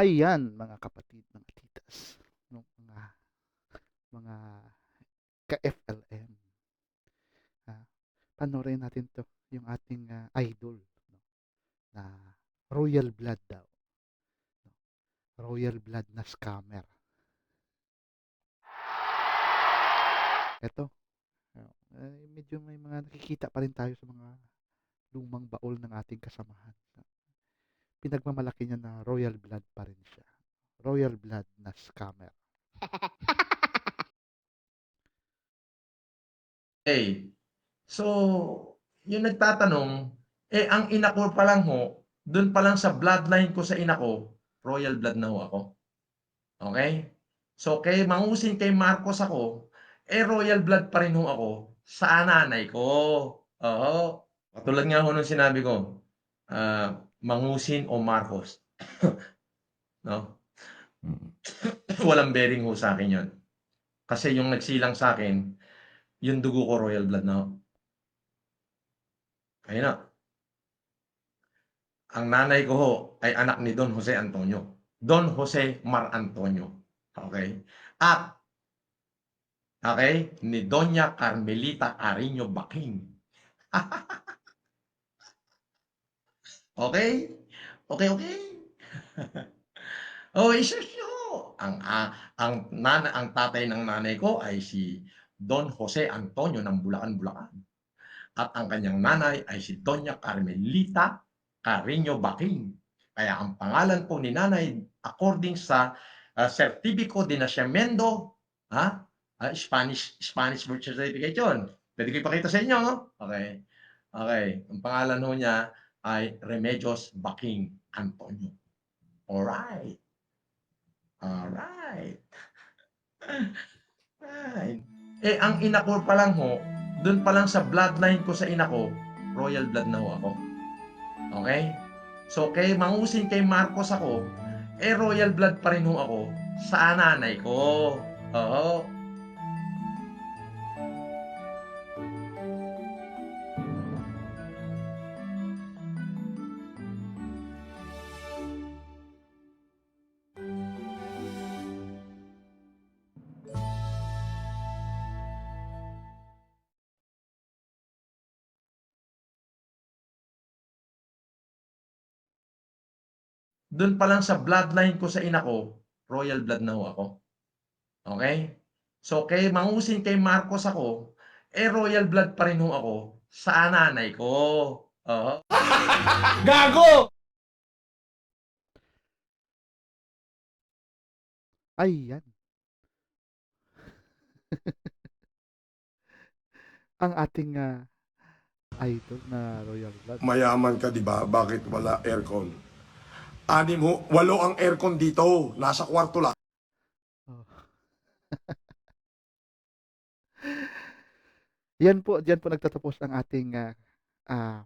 Ayan mga kapatid, mga titas, no, mga ka-FLM. Ah, Panoorin natin 'to, yung ating idol, no, na royal blood daw, no, royal blood na scammer. Eto, medyo may mga nakikita pa rin tayo sa mga lumang baol ng ating kasamahan. Pinagmamalaki niya na royal blood pa rin siya. Royal blood na scammer. So, yung nagtatanong, ang ina ko pa lang ho, dun pa lang sa bloodline ko sa ina ko, royal blood na ho ako. Okay? So, kay Marcos ako, royal blood pa rin ho ako sa nanay ko. Oo. Katulad nga ho nung sinabi ko, Mangusin o Marcos. No? Walang bearing ho sa akin yun. Kasi yung nagsilang sa akin, yung dugo ko royal blood na ho. Ayun na. Ang nanay ko ho ay anak ni Don Jose Antonio. Don Jose Mar Antonio. Okay? At, okay, ni Doña Carmelita Carino Baking. Okay? Okay, okay. Oh, isa siya ho. Ang tatay ng nanay ko ay si Don Jose Antonio ng Bulacan, Bulacan. At ang kanyang nanay ay si Doña Carmelita Carino Baking. Kaya ang pangalan po ni nanay according sa Certifico de Nacimiento, Spanish birth certificate yun. Pwede ko ipakita sa inyo. No? Okay. Okay. Ang pangalan ho niya ay Remedios Baking Antonio. Alright. Alright. Right. Ang ina ko pa lang ho, dun pa lang sa bloodline ko sa ina ko, royal blood na ho ako. Okay? So, kay Marcos ako, royal blood pa rin ho ako sa nanay ko. Oo. Dun pa lang sa bloodline ko sa ina ko, royal blood na ho ako. Okay? So, kay Marcos ako, royal blood pa rin ho ako sa nanay ko. Oo. Gago! Ayan, ang ating idol na royal blood. Mayaman ka, di ba? Bakit wala aircon? Walo ang aircon dito. Nasa kwarto lang. Oh. Diyan po nagtatapos ang ating ah,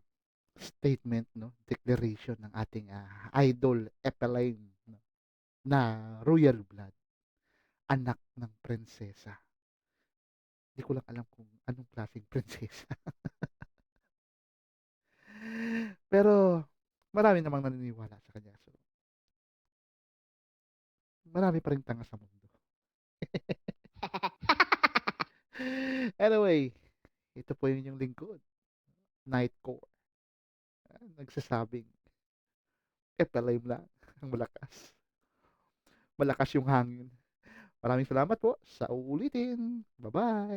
statement, no, declaration ng ating idol Epeline, no, na royal blood, anak ng prinsesa. Hindi ko lang alam kung anong klaseng prinsesa. Pero marami namang naniniwala sa kanya. So, marami pa rin tanga sa mundo. Anyway, ito po yung inyong lingkod, Nightcore. Nagsasabing, Epeline lang ang malakas. Malakas yung hangin. Maraming salamat po sa uulitin. Bye-bye!